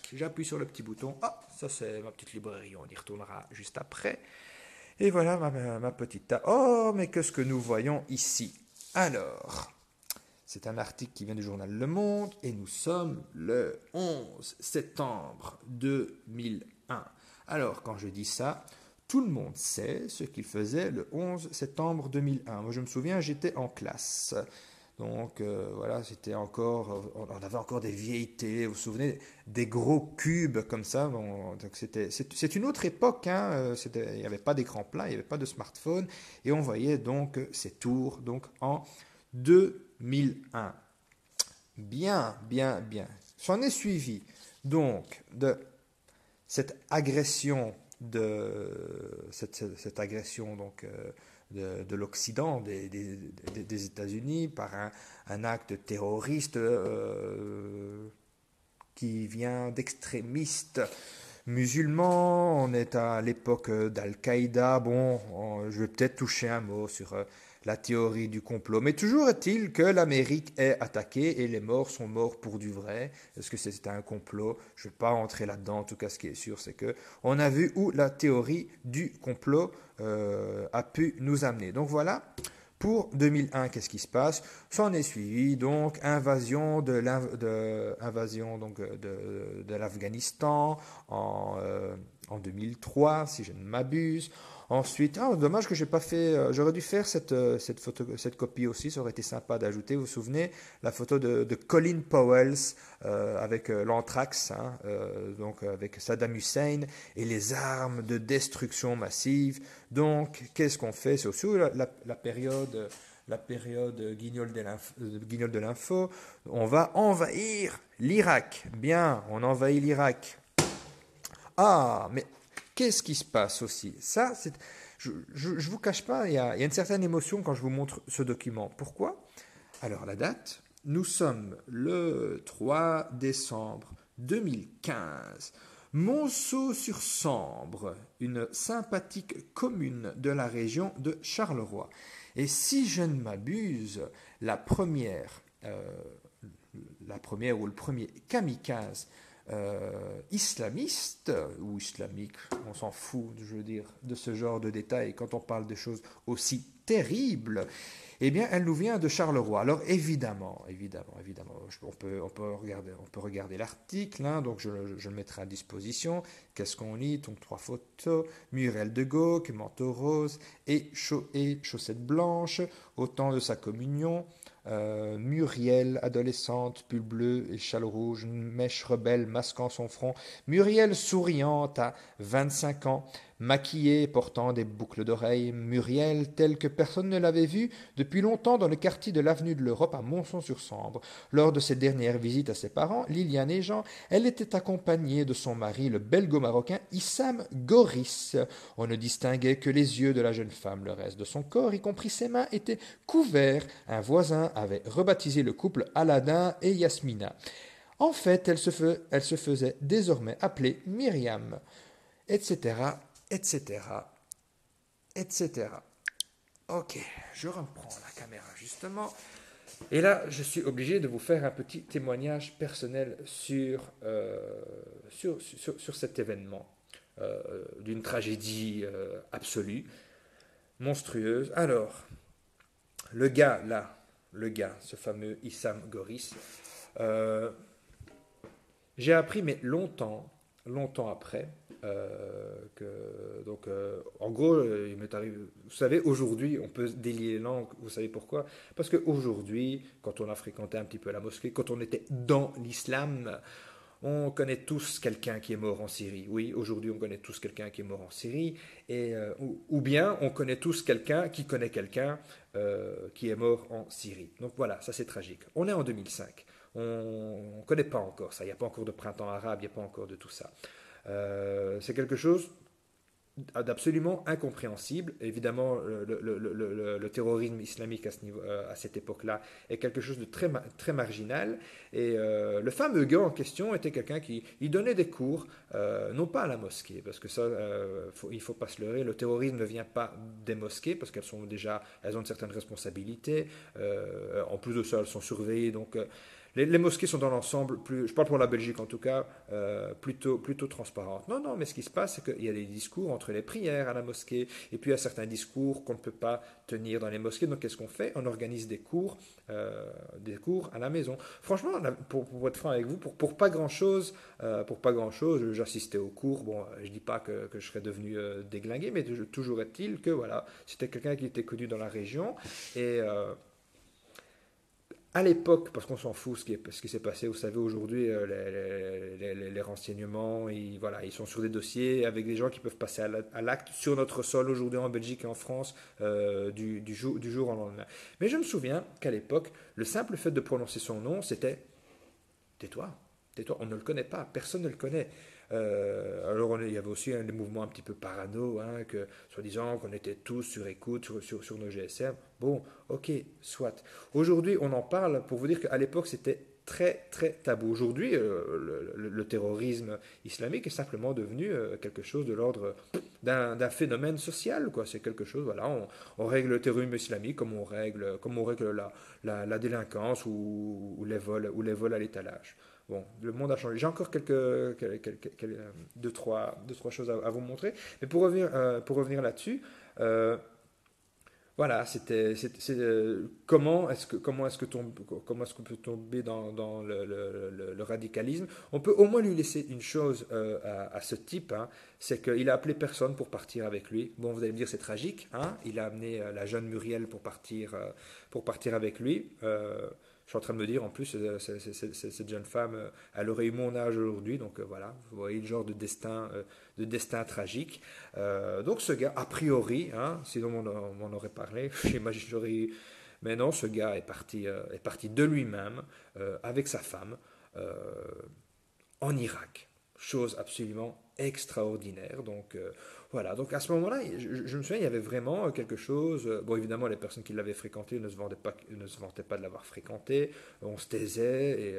tac, j'appuie sur le petit bouton. Ah, ça c'est ma petite librairie, on y retournera juste après. Et voilà ma petite table. Oh, mais qu'est-ce que nous voyons ici? Alors, c'est un article qui vient du journal Le Monde et nous sommes le 11 septembre 2001. Alors, quand je dis ça, tout le monde sait ce qu'il faisait le 11 septembre 2001. Moi, je me souviens, j'étais en classe. Donc voilà, c'était encore, on avait encore des vieilles télés, vous vous souvenez, des gros cubes comme ça. Bon, donc c'est une autre époque, hein, il n'y avait pas d'écran plat, il n'y avait pas de smartphone, et on voyait donc ces tours donc en 2001. Bien, bien, bien. S'en est suivi donc de cette agression cette agression donc de l'Occident, des États-Unis, par un acte terroriste qui vient d'extrémistes musulmans. On est à l'époque d'Al-Qaïda. Bon, je vais peut-être toucher un mot sur la théorie du complot. Mais toujours est-il que l'Amérique est attaquée et les morts sont morts pour du vrai. Est-ce que c'est un complot? Je ne vais pas rentrer là-dedans. En tout cas, ce qui est sûr, c'est que on a vu où la théorie du complot a pu nous amener. Donc voilà. Pour 2001, qu'est-ce qui se passe? S'en est suivi donc invasion donc de l'Afghanistan en 2003, si je ne m'abuse. Ensuite, dommage que j'ai pas fait. J'aurais dû faire cette copie aussi. Ça aurait été sympa d'ajouter. Vous vous souvenez la photo de Colin Powell avec l'anthrax, hein, donc avec Saddam Hussein et les armes de destruction massive. Donc, qu'est-ce qu'on fait? C'est aussi la période guignol de l'info. On va envahir l'Irak. Bien, on envahit l'Irak. Ah, mais qu'est-ce qui se passe aussi? Ça, je ne vous cache pas, il y a une certaine émotion quand je vous montre ce document. Pourquoi? Alors, la date, nous sommes le 3 décembre 2015. Monceau-sur-Sambre, une sympathique commune de la région de Charleroi. Et si je ne m'abuse, la première ou le premier kamikaze islamiste ou islamique, on s'en fout, je veux dire, de ce genre de détails quand on parle de choses aussi terribles, eh bien, elle nous vient de Charleroi. Alors, évidemment, on peut regarder l'article, hein, donc je le mettrai à disposition. Qu'est-ce qu'on lit? Donc, trois photos, Muriel de Gauque, manteau rose et chaussettes blanches, au temps de sa communion. Muriel, adolescente, pull bleu et châle rouge, mèche rebelle masquant son front. Muriel souriante à 25 ans, maquillée, portant des boucles d'oreilles. Muriel, telle que personne ne l'avait vue depuis longtemps dans le quartier de l'avenue de l'Europe à Monson-sur-Sambre. Lors de ses dernières visites à ses parents, Liliane et Jean, elle était accompagnée de son mari, le belgo-marocain Issam Goris. On ne distinguait que les yeux de la jeune femme. Le reste de son corps, y compris ses mains, était couvert. Un voisin avait rebaptisé le couple Aladdin et Yasmina. En fait, elle se faisait désormais appeler Myriam, etc., etc., etc. Ok, je reprends la caméra justement. Et là, je suis obligé de vous faire un petit témoignage personnel sur cet événement d'une tragédie absolue, monstrueuse. Alors, ce fameux Issam Goris, euh, j'ai appris, mais longtemps après, en gros, il m'est arrivé. Vous savez, aujourd'hui, on peut délier les langues. Vous savez pourquoi? Parce qu'aujourd'hui, quand on a fréquenté un petit peu la mosquée, quand on était dans l'islam, on connaît tous quelqu'un qui est mort en Syrie. Oui, aujourd'hui, on connaît tous quelqu'un qui est mort en Syrie. Ou bien, on connaît tous quelqu'un qui connaît quelqu'un qui est mort en Syrie. Donc voilà, ça c'est tragique. On est en 2005. On ne connaît pas encore ça. Il n'y a pas encore de printemps arabe, il n'y a pas encore de tout ça. C'est quelque chose d'absolument incompréhensible. Évidemment, le terrorisme islamique à cette époque-là est quelque chose de très marginal. Et le fameux gars en question était quelqu'un qui il donnait des cours, non pas à la mosquée, parce que ça, il ne faut pas se leurrer, le terrorisme ne vient pas des mosquées, parce qu'elles elles ont une certaine responsabilité. En plus de ça, elles sont surveillées, donc les mosquées sont dans l'ensemble, je parle pour la Belgique en tout cas, plutôt transparentes. Non, non, mais ce qui se passe, c'est qu'il y a des discours entre les prières à la mosquée, et puis il y a certains discours qu'on ne peut pas tenir dans les mosquées. Donc qu'est-ce qu'on fait? On organise des cours à la maison. Franchement, pour être franc avec vous, pour pas grand-chose, j'assistais aux cours. Bon, je dis pas que je serais devenu déglingué, mais toujours est-il que voilà, c'était quelqu'un qui était connu dans la région. Et à l'époque, parce qu'on s'en fout ce qui s'est passé, vous savez, aujourd'hui, les renseignements, voilà, ils sont sur des dossiers avec des gens qui peuvent passer à l'acte sur notre sol aujourd'hui en Belgique et en France du jour au lendemain. Mais je me souviens qu'à l'époque, le simple fait de prononcer son nom, c'était tais-toi, tais-toi, on ne le connaît pas, personne ne le connaît. Alors il y avait aussi des mouvements un petit peu parano, hein, soi-disant qu'on était tous sur écoute sur nos GSM. Bon, ok, soit. Aujourd'hui, on en parle pour vous dire qu'à l'époque, c'était très très tabou. Aujourd'hui, le terrorisme islamique est simplement devenu quelque chose de l'ordre d'un phénomène social, quoi. C'est quelque chose, voilà, on règle le terrorisme islamique comme on règle la délinquance ou les vols à l'étalage. Bon, le monde a changé. J'ai encore deux, trois choses à vous montrer. Mais pour revenir là-dessus, euh, voilà, comment est-ce qu'on peut tomber dans le radicalisme. On peut au moins lui laisser une chose à ce type, hein, c'est qu'il a appelé personne pour partir avec lui. Bon, vous allez me dire c'est tragique, hein, il a amené la jeune Muriel pour partir avec lui. Je suis en train de me dire, en plus, cette jeune femme, elle aurait eu mon âge aujourd'hui, donc voilà, vous voyez le genre de destin tragique. Donc ce gars, a priori, hein, sinon on m'en aurait parlé, j'imagine j'aurais eu. Mais non, ce gars est parti de lui-même, avec sa femme, euh, en Irak. Chose absolument extraordinaire. Donc voilà, donc à ce moment-là, je me souviens, il y avait vraiment quelque chose. Bon, évidemment, les personnes qui l'avaient fréquenté ne se vantaient pas de l'avoir fréquenté. On se taisait, et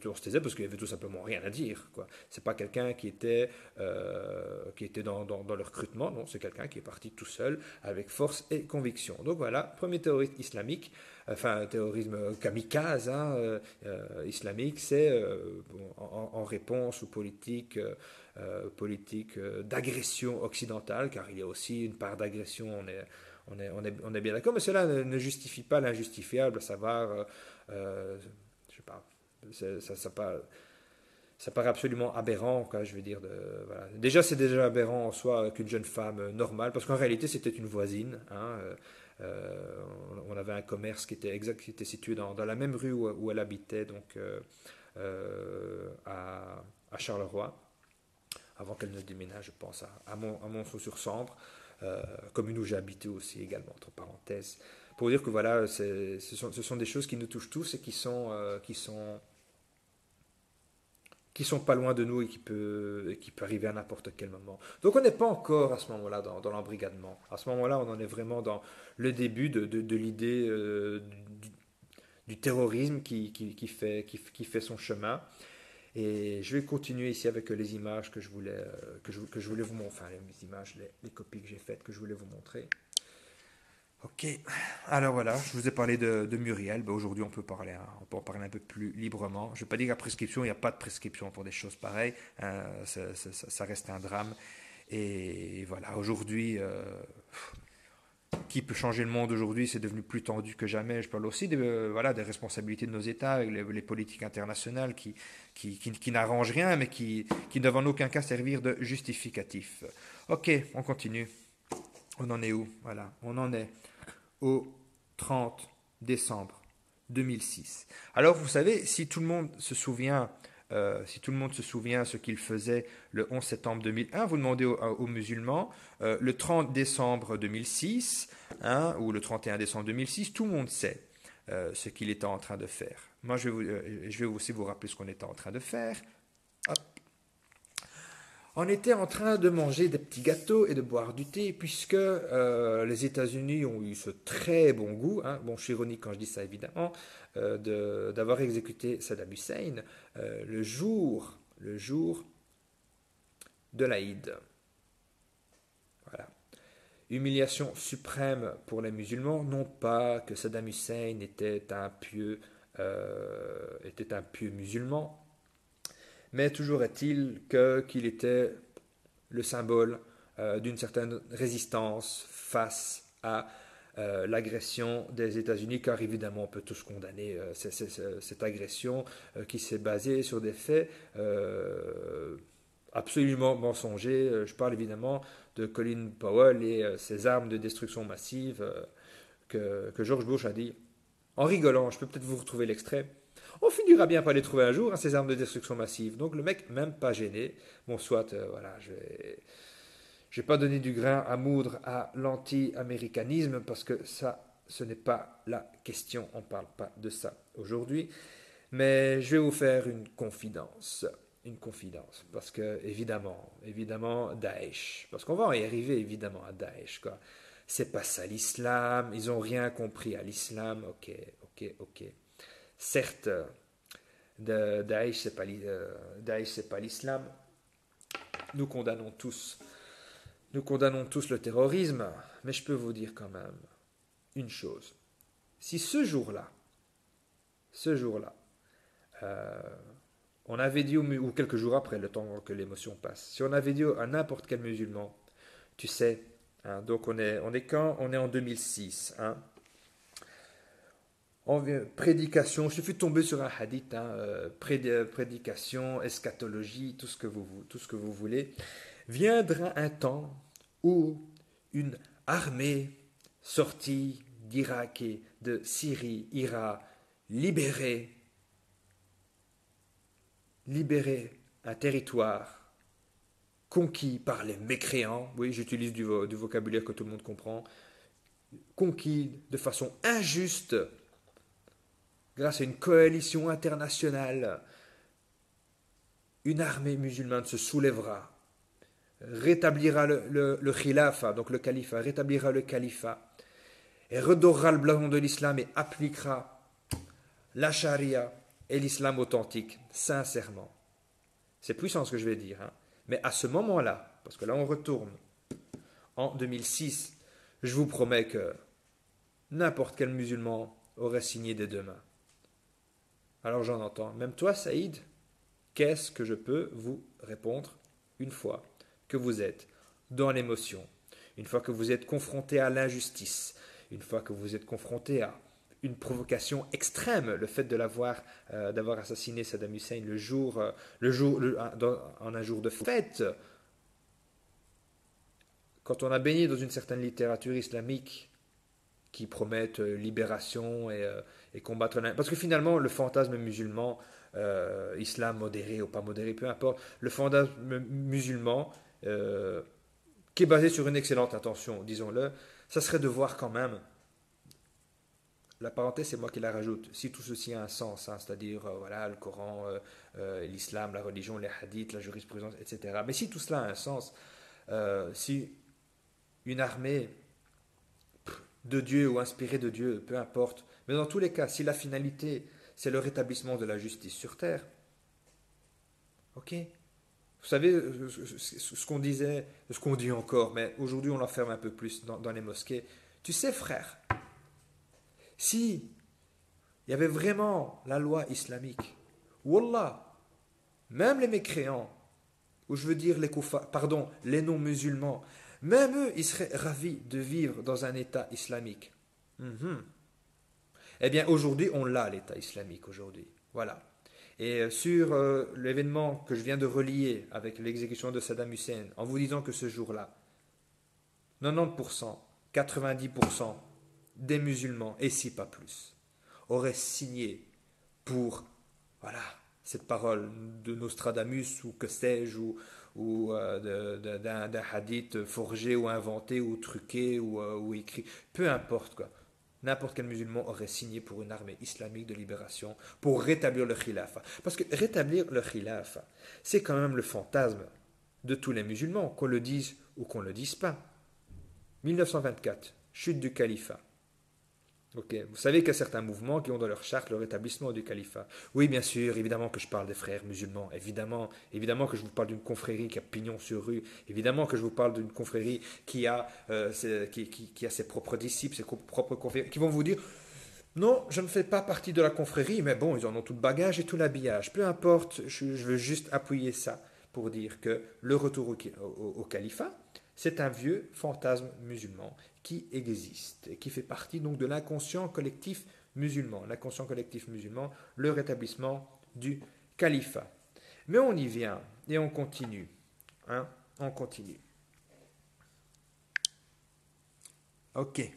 on se taisait parce qu'il y avait tout simplement rien à dire, quoi. C'est pas quelqu'un qui était dans le recrutement, non, c'est quelqu'un qui est parti tout seul, avec force et conviction. Donc voilà, premier terroriste islamique, enfin terrorisme kamikaze, hein, islamique, c'est en réponse aux politiques d'agression occidentale, car il y a aussi une part d'agression, on est bien d'accord, mais cela ne justifie pas l'injustifiable, à savoir, je sais pas, ça paraît absolument aberrant, quoi, je veux dire. Voilà. Déjà, c'est déjà aberrant en soi qu'une jeune femme normale, parce qu'en réalité, c'était une voisine, hein, on avait un commerce qui était situé dans la même rue où elle habitait, donc à Charleroi, avant qu'elle ne déménage, je pense, à Monceau-sur-Sambre, commune où j'ai habité aussi également, entre parenthèses. Pour dire que voilà, ce sont des choses qui nous touchent tous et qui sont pas loin de nous et qui peut arriver à n'importe quel moment. Donc on n'est pas encore à ce moment-là dans l'embrigadement. À ce moment-là, on en est vraiment dans le début de l'idée du terrorisme qui fait son chemin. Et je vais continuer ici avec les images que je voulais vous montrer, enfin les images, les copies que j'ai faites que je voulais vous montrer. Ok, alors voilà, je vous ai parlé de Muriel. Ben, aujourd'hui, on peut en parler un peu plus librement. Je ne vais pas dire qu'à prescription, il n'y a pas de prescription pour des choses pareilles. Ça reste un drame. Et voilà, aujourd'hui, qui peut changer le monde aujourd'hui? C'est devenu plus tendu que jamais. Je parle aussi voilà, des responsabilités de nos États, les politiques internationales qui n'arrangent rien, mais qui ne doivent en aucun cas servir de justificatif. Ok, on continue. On en est où? Voilà, on en est au 30 décembre 2006. Alors, vous savez, si tout le monde se souvient ce qu'il faisait le 11 septembre 2001, vous demandez aux musulmans, le 30 décembre 2006, hein, ou le 31 décembre 2006, tout le monde sait ce qu'il était en train de faire. Moi, je vais aussi vous rappeler ce qu'on était en train de faire. Hop. On était en train de manger des petits gâteaux et de boire du thé, puisque les États-Unis ont eu ce très bon goût, hein, bon, je suis ironique quand je dis ça évidemment, d'avoir exécuté Saddam Hussein le jour de l'Aïd. Voilà. Humiliation suprême pour les musulmans, non pas que Saddam Hussein était un pieux était un pieux musulman. Mais toujours est-il qu'il était le symbole d'une certaine résistance face à l'agression des États-Unis, car évidemment on peut tous condamner cette agression qui s'est basée sur des faits absolument mensongers. Je parle évidemment de Colin Powell et ses armes de destruction massive que George Bush a dit. En rigolant, je peux peut-être vous retrouver l'extrait. On finira bien par les trouver un jour, hein, ces armes de destruction massive. Donc le mec, même pas gêné. Bon, soit, voilà, je vais pas donner du grain à moudre à l'anti-américanisme parce que ça, ce n'est pas la question. On ne parle pas de ça aujourd'hui. Mais je vais vous faire une confidence. Une confidence. Parce que, évidemment, Daesh. Parce qu'on va y arriver, évidemment, à Daesh, quoi. C'est pas ça l'islam. Ils n'ont rien compris à l'islam. Ok. Certes, Daesh, c'est pas l'islam. Nous condamnons tous le terrorisme, mais je peux vous dire quand même une chose. Si ce jour-là, on avait dit, ou quelques jours après, le temps que l'émotion passe, si on avait dit à n'importe quel musulman, tu sais, hein, donc on est quand? On est en 2006, hein, en prédication, il suffit de tomber sur un hadith, hein, prédication, eschatologie, tout ce que vous voulez. Viendra un temps où une armée sortie d'Irak et de Syrie ira libérer un territoire conquis par les mécréants. Oui, j'utilise du vocabulaire que tout le monde comprend. Conquis de façon injuste grâce à une coalition internationale. Une armée musulmane se soulèvera, rétablira le khilafa, donc le califat, rétablira le califat, et redorera le blason de l'islam et appliquera la charia et l'islam authentique, sincèrement. C'est puissant ce que je vais dire, hein. Mais à ce moment-là, parce que là on retourne en 2006, je vous promets que n'importe quel musulman aurait signé des deux mains. Alors j'en entends, même toi Saïd, qu'est-ce que je peux vous répondre une fois que vous êtes dans l'émotion, une fois que vous êtes confronté à l'injustice, une fois que vous êtes confronté à une provocation extrême, le fait de d'avoir assassiné Saddam Hussein en un jour de fête, quand on a baigné dans une certaine littérature islamique qui promettent libération et combattre parce que finalement le fantasme musulman, islam modéré ou pas modéré, peu importe, le fantasme musulman qui est basé sur une excellente intention, disons-le, ça serait de voir quand même, la parenthèse c'est moi qui la rajoute, si tout ceci a un sens, hein, c'est-à-dire voilà, le Coran, l'islam, la religion, les hadiths, la jurisprudence, etc. Mais si tout cela a un sens, si une armée de Dieu ou inspirée de Dieu, peu importe, mais dans tous les cas, si la finalité c'est le rétablissement de la justice sur terre, ok. Vous savez ce qu'on disait, ce qu'on dit encore, mais aujourd'hui on l'enferme un peu plus dans les mosquées. Tu sais, frère, si il y avait vraiment la loi islamique, wallah, même les mécréants, ou je veux dire les non-musulmans, même eux, ils seraient ravis de vivre dans un État islamique. Eh bien, aujourd'hui, on l'a, l'État islamique, aujourd'hui. Voilà. Et sur l'événement que je viens de relier avec l'exécution de Saddam Hussein, en vous disant que ce jour-là, 90%, 90% des musulmans, et si pas plus, auraient signé pour, voilà, cette parole de Nostradamus ou que sais-je, ou d'un hadith forgé ou inventé ou truqué ou écrit, peu importe quoi. N'importe quel musulman aurait signé pour une armée islamique de libération pour rétablir le khilafa. Parce que rétablir le khilafa, c'est quand même le fantasme de tous les musulmans, qu'on le dise ou qu'on ne le dise pas. 1924, chute du califat. Okay. Vous savez qu'il y a certains mouvements qui ont dans leur charte le rétablissement du califat. Oui, bien sûr, évidemment que je parle des frères musulmans, évidemment que je vous parle d'une confrérie qui a pignon sur rue, évidemment que je vous parle d'une confrérie qui a ses propres disciples, ses propres confréries, qui vont vous dire Non, je ne fais pas partie de la confrérie, mais bon, ils en ont tout le bagage et tout l'habillage. Peu importe, je veux juste appuyer ça pour dire que le retour au califat, c'est un vieux fantasme musulman qui existe et qui fait partie donc de l'inconscient collectif musulman. L'inconscient collectif musulman, le rétablissement du califat. Mais on y vient et on continue. Hein, on continue. Ok.